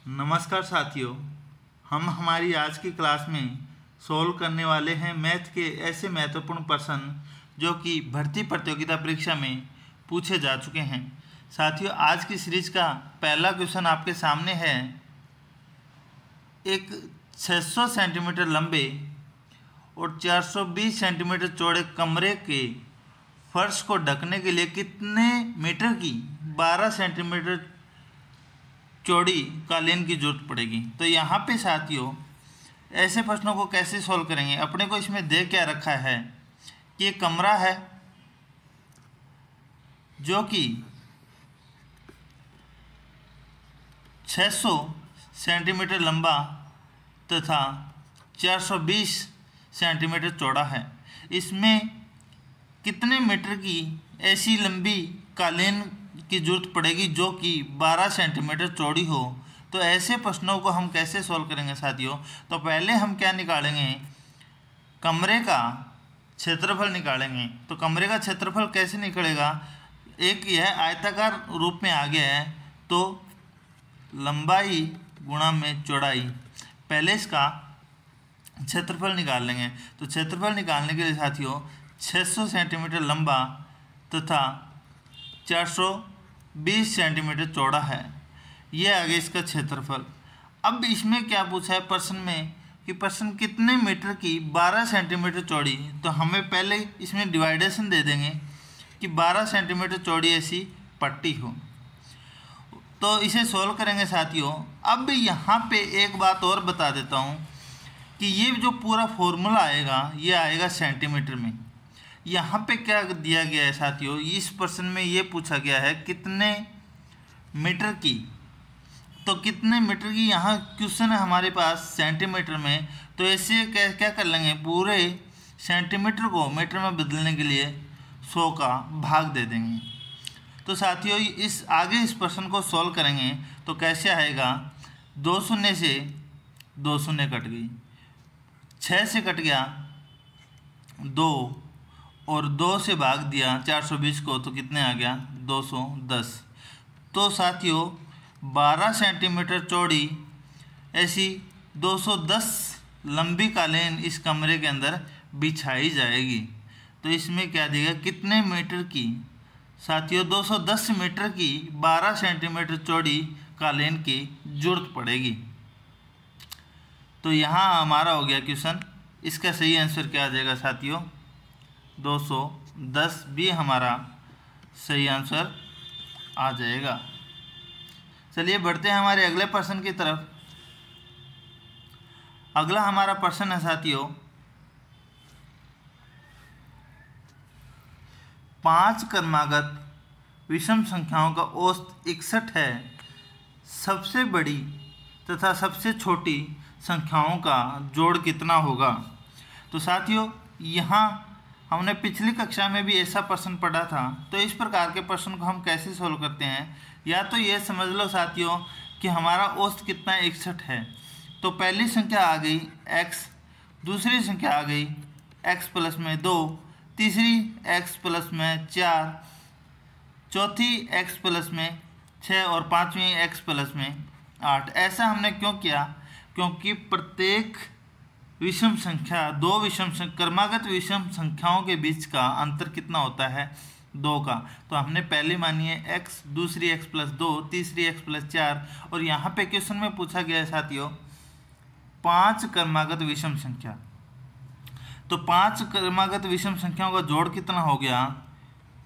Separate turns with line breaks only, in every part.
नमस्कार साथियों, हम हमारी आज की क्लास में सॉल्व करने वाले हैं मैथ के ऐसे महत्वपूर्ण प्रश्न जो कि भर्ती प्रतियोगिता परीक्षा में पूछे जा चुके हैं। साथियों, आज की सीरीज का पहला क्वेश्चन आपके सामने है। एक 600 सेंटीमीटर लंबे और 420 सेंटीमीटर चौड़े कमरे के फर्श को ढकने के लिए कितने मीटर की 12 सेंटीमीटर चौड़ी कालीन की जरूरत पड़ेगी। तो यहाँ पे साथियों ऐसे प्रश्नों को कैसे सॉल्व करेंगे। अपने को इसमें दे क्या रखा है कि एक कमरा है जो कि 600 सेंटीमीटर लंबा तथा 420 सेंटीमीटर चौड़ा है। इसमें कितने मीटर की ऐसी लंबी कालीन की जरूरत पड़ेगी जो कि 12 सेंटीमीटर चौड़ी हो। तो ऐसे प्रश्नों को हम कैसे सॉल्व करेंगे साथियों। तो पहले हम क्या निकालेंगे, कमरे का क्षेत्रफल निकालेंगे। तो कमरे का क्षेत्रफल कैसे निकलेगा, एक यह आयताकार रूप में आ गया है तो लंबाई गुणा में चौड़ाई। पहले इसका क्षेत्रफल निकाल लेंगे। तो क्षेत्रफल निकालने के लिए साथियों 600 सेंटीमीटर लंबा तथा 420 सेंटीमीटर चौड़ा है, ये आ गया इसका क्षेत्रफल। अब इसमें क्या पूछा है प्रश्न में कि प्रश्न कितने मीटर की 12 सेंटीमीटर चौड़ी। तो हमें पहले इसमें डिवाइडेशन दे देंगे कि 12 सेंटीमीटर चौड़ी ऐसी पट्टी हो। तो इसे सॉल्व करेंगे साथियों। अब यहाँ पे एक बात और बता देता हूँ कि ये जो पूरा फॉर्मूला आएगा ये आएगा सेंटीमीटर में। यहाँ पे क्या दिया गया है साथियों, इस प्रश्न में ये पूछा गया है कितने मीटर की। तो कितने मीटर की यहाँ क्वेश्चन है हमारे पास सेंटीमीटर में। तो ऐसे क्या कर लेंगे, पूरे सेंटीमीटर को मीटर में बदलने के लिए 100 का भाग दे देंगे। तो साथियों इस आगे इस प्रश्न को सॉल्व करेंगे तो कैसे आएगा, 2 शून्य से 2 शून्य कट गई, 6 से कट गया 2 और 2 से भाग दिया 420 को तो कितने आ गया 210। तो साथियों 12 सेंटीमीटर चौड़ी ऐसी 210 लंबी कालीन इस कमरे के अंदर बिछाई जाएगी। तो इसमें क्या देगा, कितने मीटर की साथियों 210 मीटर की 12 सेंटीमीटर चौड़ी कालीन की जरूरत पड़ेगी। तो यहाँ हमारा हो गया क्वेश्चन। इसका सही आंसर क्या आ जाएगा साथियों, 210 भी हमारा सही आंसर आ जाएगा। चलिए बढ़ते हैं हमारे अगले प्रश्न की तरफ। अगला हमारा प्रश्न है साथियों, 5 क्रमागत विषम संख्याओं का औसत 61 है। सबसे बड़ी तथा सबसे छोटी संख्याओं का जोड़ कितना होगा। तो साथियों यहाँ हमने पिछली कक्षा में भी ऐसा प्रश्न पढ़ा था। तो इस प्रकार के प्रश्न को हम कैसे सोल्व करते हैं, या तो ये समझ लो साथियों कि हमारा औसत कितना 61 है। तो पहली संख्या आ गई x, दूसरी संख्या आ गई x प्लस में 2, तीसरी x प्लस में 4, चौथी x प्लस में 6 और पाँचवीं x प्लस में 8। ऐसा हमने क्यों किया, क्योंकि प्रत्येक विषम संख्या दो क्रमागत विषम संख्याओं के बीच का अंतर कितना होता है, 2 का। तो हमने पहले मानी है x, दूसरी x प्लस 2, तीसरी x प्लस 4 और यहाँ पे क्वेश्चन में पूछा गया है साथियों 5 क्रमागत विषम संख्या। तो 5 क्रमागत विषम संख्याओं का जोड़ कितना हो गया,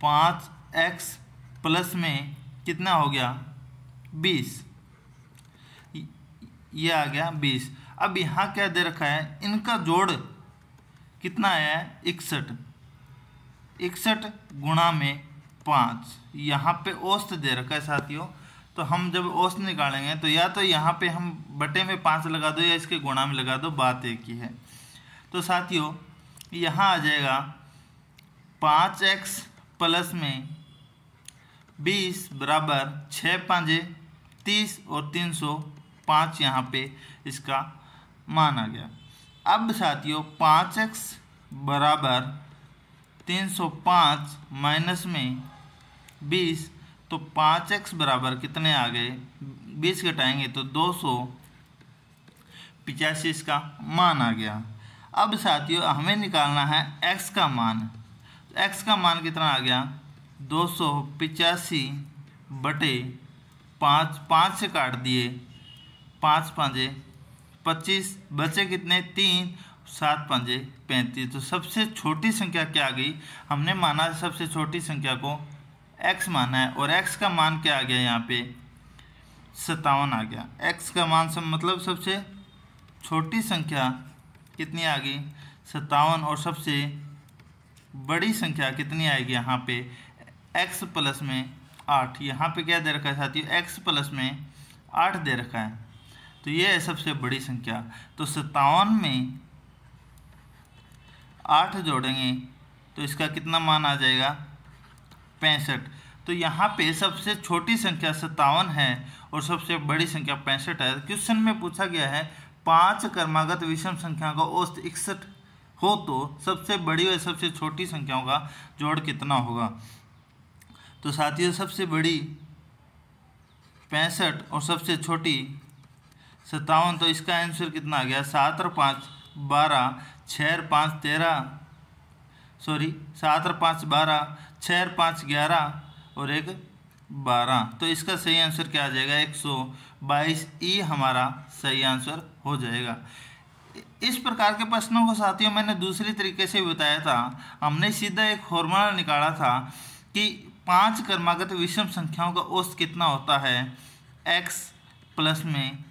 5x प्लस में कितना हो गया 20, ये आ गया 20। अब यहाँ क्या दे रखा है, इनका जोड़ कितना है 61, 61 गुणा में 5। यहाँ पे औसत दे रखा है साथियों। तो हम जब औसत निकालेंगे तो या तो यहाँ पे हम बटे में 5 लगा दो या इसके गुणा में लगा दो, बात एक ही है। तो साथियों यहाँ आ जाएगा 5x प्लस में 20 बराबर 6 5 30 और 305 यहाँ पे इसका मान आ गया। अब साथियों 5x बराबर 305 माइनस में 20, तो 5x बराबर कितने आ गए 20 घटाएंगे तो 285 इसका मान आ गया। अब साथियों हमें निकालना है x का मान। x का मान कितना आ गया 285 बटे 5, 5 से काट दिए, 5 5 25, बचे कितने 3, 7 5 35। तो सबसे छोटी संख्या क्या आ गई, हमने माना सबसे छोटी संख्या को x माना है और x का मान क्या आ गया यहाँ पे 57 आ गया। x का मान मतलब सबसे छोटी संख्या कितनी आ गई 57 और सबसे बड़ी संख्या कितनी आएगी यहाँ पे x प्लस में 8। यहाँ पे क्या दे रखा है साथियों x प्लस में 8 दे रखा है, तो ये है सबसे बड़ी संख्या। तो 57 में 8 जोड़ेंगे तो इसका कितना मान आ जाएगा 65। तो यहाँ पे सबसे छोटी संख्या 57 है और सबसे बड़ी संख्या 65 है। क्वेश्चन में पूछा गया है 5 क्रमागत विषम संख्या का औसत 61 हो तो सबसे बड़ी और सबसे छोटी संख्याओं का जोड़ कितना होगा। तो साथियों सबसे बड़ी 65 और सबसे छोटी 57, तो इसका आंसर कितना आ गया 7 और 5 12, 6 और 5 13, 7 और 5 12, 6 और 5 11 और 1 12। तो इसका सही आंसर क्या आ जाएगा 122 ई हमारा सही आंसर हो जाएगा। इस प्रकार के प्रश्नों को साथियों मैंने दूसरी तरीके से बताया था। हमने सीधा एक फॉर्मूला निकाला था कि 5 क्रमागत विषम संख्याओं का औसत कितना होता है x प्लस में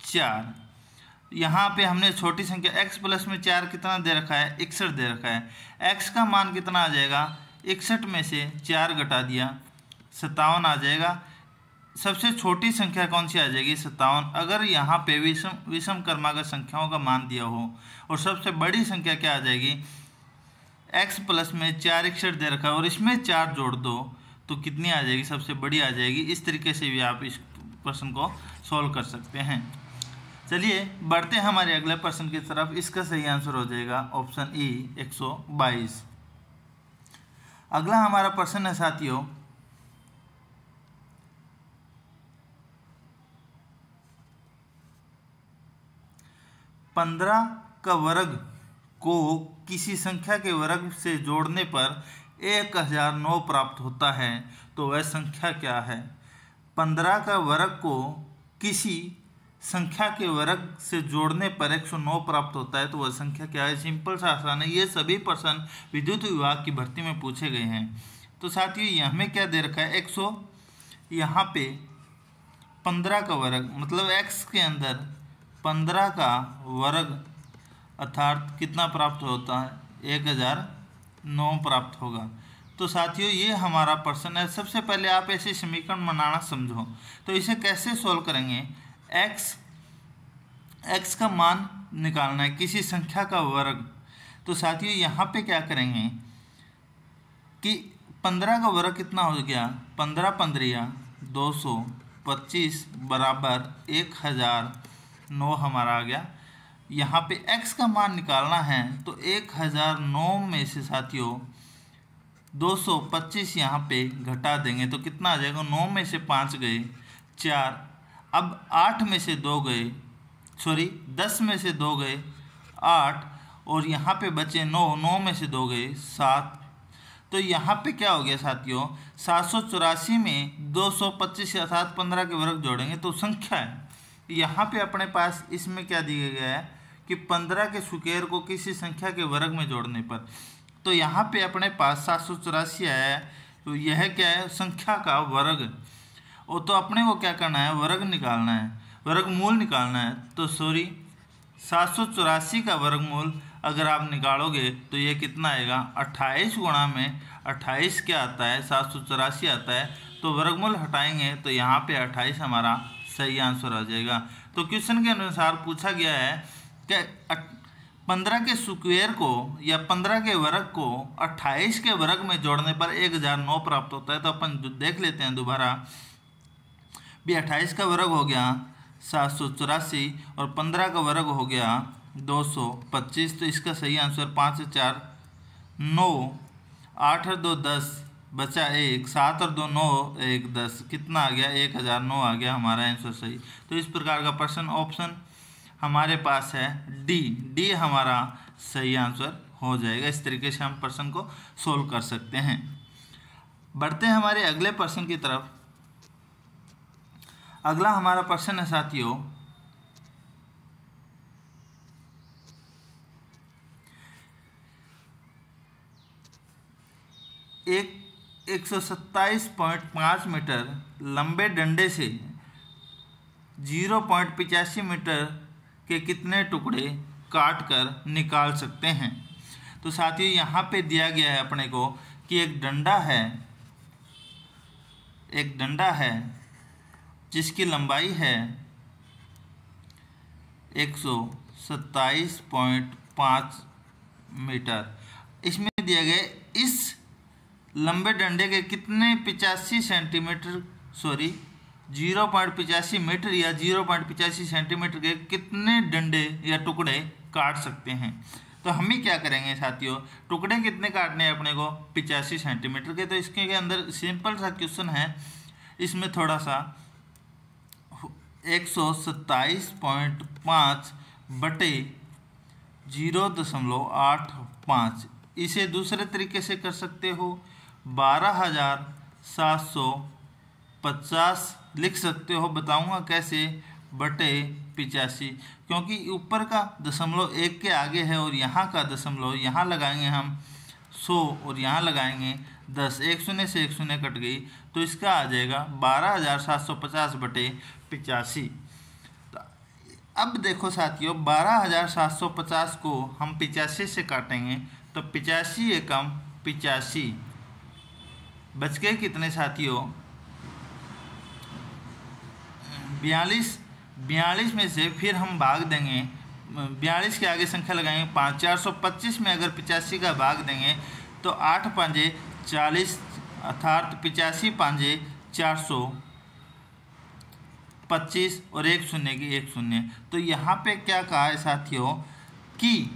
4। यहाँ पे हमने छोटी संख्या x प्लस में 4 कितना दे रखा है 61 दे रखा है। x का मान कितना आ जाएगा 61 में से 4 घटा दिया 57 आ जाएगा। सबसे छोटी संख्या कौन सी आ जाएगी 57। अगर यहाँ पे विषम क्रमागत संख्याओं का मान दिया हो और सबसे बड़ी संख्या क्या आ जाएगी x प्लस में 4 61 दे रखा है और इसमें 4 जोड़ दो तो कितनी आ जाएगी सबसे बड़ी आ जाएगी। इस तरीके से भी आप इस प्रश्न को सॉल्व कर सकते हैं। चलिए बढ़ते हैं हमारे अगले प्रश्न की तरफ। इसका सही आंसर हो जाएगा ऑप्शन ई 122। अगला हमारा प्रश्न है साथियों 15 का वर्ग को किसी संख्या के वर्ग से जोड़ने पर 1009 प्राप्त होता है तो वह संख्या क्या है। 15 का वर्ग को किसी संख्या के वर्ग से जोड़ने पर 109 प्राप्त होता है तो वह संख्या क्या है। सिंपल सा आसान है। ये सभी प्रश्न विद्युत विभाग की भर्ती में पूछे गए हैं। तो साथियों ये हमें क्या दे रखा है 100, यहाँ पे 15 का वर्ग मतलब x के अंदर 15 का वर्ग अर्थात कितना प्राप्त होता है 1009 प्राप्त होगा। तो साथियों ये हमारा प्रश्न है। सबसे पहले आप ऐसे समीकरण बनाना समझो। तो इसे कैसे सॉल्व करेंगे, x का मान निकालना है किसी संख्या का वर्ग। तो साथियों यहाँ पे क्या करेंगे कि 15 का वर्ग कितना हो गया 15 15 225 बराबर 1009 हमारा आ गया। यहाँ पे x का मान निकालना है तो 1009 में से साथियों 225 यहाँ पे घटा देंगे तो कितना आ जाएगा। 9 में से 5 गए 4, अब 8 में से 2 गए 10 में से 2 गए 8 और यहाँ पे बचे 9 में से 2 गए 7। तो यहाँ पे क्या हो गया साथियों 784 में 225 अर्थात 15 के वर्ग जोड़ेंगे तो संख्या है। यहाँ पे अपने पास इसमें क्या दिया गया है कि 15 के स्क्वायर को किसी संख्या के वर्ग में जोड़ने पर, तो यहाँ पे अपने पास 784 है तो यह क्या है संख्या का वर्ग। और तो अपने को क्या करना है वर्ग निकालना है, वर्गमूल निकालना है। तो 784 का वर्गमूल अगर आप निकालोगे तो ये कितना आएगा 28 गुणा में 28 क्या आता है 784 आता है। तो वर्गमूल हटाएंगे तो यहाँ पे 28 हमारा सही आंसर आ जाएगा। तो क्वेश्चन के अनुसार पूछा गया है कि 15 के स्क्वायर को या 15 के वर्ग को 28 के वर्ग में जोड़ने पर 1009 प्राप्त होता है। तो अपन देख लेते हैं दोबारा भी 28 का वर्ग हो गया 784 और 15 का वर्ग हो गया 225। तो इसका सही आंसर 5 4 9 8 और 2 10 बचा 1, 7 और 2 9, 1 10, कितना आ गया 1009 आ गया हमारा आंसर सही। तो इस प्रकार का प्रश्न ऑप्शन हमारे पास है डी हमारा सही आंसर हो जाएगा। इस तरीके से हम प्रश्न को सोल्व कर सकते हैं। बढ़ते हैं हमारे अगले प्रश्न की तरफ। अगला हमारा प्रश्न है साथियों, एक 127.5 मीटर लंबे डंडे से 0.85 मीटर के कितने टुकड़े काट कर निकाल सकते हैं। तो साथियों यहाँ पे दिया गया है अपने को कि एक डंडा है जिसकी लंबाई है 127.5 मीटर। इसमें दिया गया इस लंबे डंडे के कितने 85 सेंटीमीटर 0.85 मीटर या 0.85 सेंटीमीटर के कितने डंडे या टुकड़े काट सकते हैं। तो हम ही क्या करेंगे साथियों, टुकड़े कितने काटने हैं अपने को 85 सेंटीमीटर के। तो इसके अंदर सिंपल सा क्वेश्चन है, इसमें थोड़ा सा 127.5 बटे 0.85, इसे दूसरे तरीके से कर सकते हो 12,750 लिख सकते हो। बताऊंगा कैसे, बटे 85, क्योंकि ऊपर का 0.1 के आगे है और यहाँ का दशमलव यहाँ लगाएंगे हम 100 और यहाँ लगाएंगे 10, 1 शून्य से 1 शून्य कट गई, तो इसका आ जाएगा 12,750 बटे 85। तो अब देखो साथियों 12,750 को हम 85 से काटेंगे तो 85 एकम 85, बच गए कितने साथियों 42 में से फिर हम भाग देंगे, 42 के आगे संख्या लगाएंगे 5, 425 में अगर 85 का भाग देंगे तो 8 पाँजे 40, अर्थात 85 पाँजे 425 और 1 शून्य की 1 शून्य। तो यहाँ पे क्या कहा है साथियों कि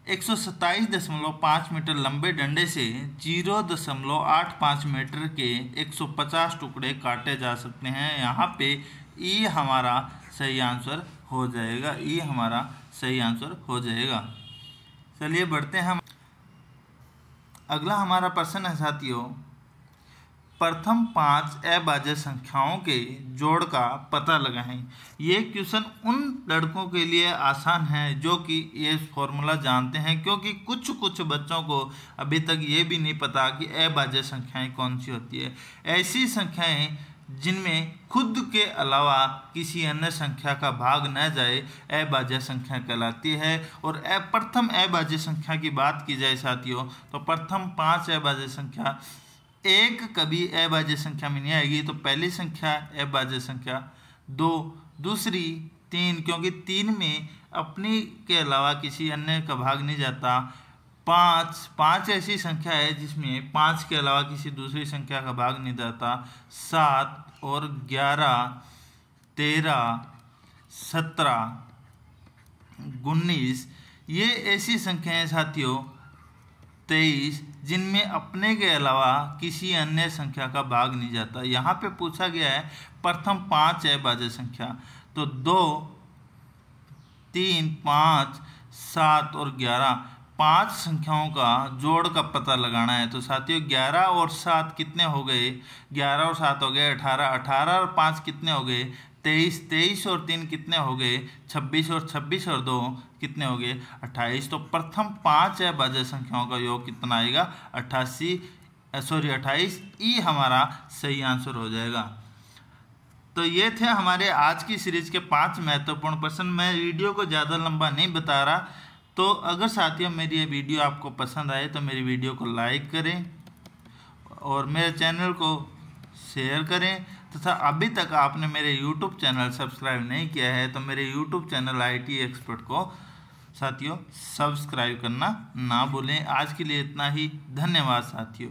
127.5 मीटर लंबे डंडे से 0.85 मीटर के 150 टुकड़े काटे जा सकते हैं। यहाँ पे ई हमारा सही आंसर हो जाएगा, ई हमारा सही आंसर हो जाएगा। चलिए बढ़ते हैं हम। अगला हमारा प्रश्न है साथियों, प्रथम 5 अभाज्य संख्याओं के जोड़ का पता लगाएं। ये क्वेश्चन उन लड़कों के लिए आसान है जो कि ये फॉर्मूला जानते हैं, क्योंकि कुछ बच्चों को अभी तक ये भी नहीं पता कि अभाज्य संख्याएं कौन सी होती है। ऐसी संख्याएं जिनमें खुद के अलावा किसी अन्य संख्या का भाग न जाए अभाज्य संख्या कहलाती है। और प्रथम अभाज्य संख्या की बात की जाए साथियों तो प्रथम 5 अभाज्य संख्या, एक कभी अभाज्य संख्या में नहीं आएगी। तो पहली संख्या अभाज्य संख्या 2, दूसरी 3, क्योंकि 3 में अपनी के अलावा किसी अन्य का भाग नहीं जाता। 5 ऐसी संख्या है जिसमें 5 के अलावा किसी दूसरी संख्या का भाग नहीं जाता। 7 और 11, 13, 17, 19 ये ऐसी संख्याएं साथियों 23 जिनमें अपने के अलावा किसी अन्य संख्या का भाग नहीं जाता। यहाँ पे पूछा गया है प्रथम 5 अभाज्य संख्या, तो 2, 3, 5, 7 और 11 5 संख्याओं का जोड़ का पता लगाना है। तो साथियों 11 और 7 कितने हो गए, 11 और 7 हो गए 18, 18 और 5 कितने हो गए 23, 23 और 3 कितने हो गए 26 और 26 और 2 कितने हो गए 28। तो प्रथम 5 अभाज्य संख्याओं का योग कितना आएगा 28। ई हमारा सही आंसर हो जाएगा। तो ये थे हमारे आज की सीरीज के 5 महत्वपूर्ण प्रश्न। मैं वीडियो को ज़्यादा लंबा नहीं बता रहा। तो अगर साथियों मेरी ये वीडियो आपको पसंद आए तो मेरी वीडियो को लाइक करें और मेरे चैनल को शेयर करें, तथा अभी तक आपने मेरे YouTube चैनल सब्सक्राइब नहीं किया है तो मेरे YouTube चैनल IT एक्सपर्ट को साथियों सब्सक्राइब करना ना भूलें। आज के लिए इतना ही, धन्यवाद साथियों।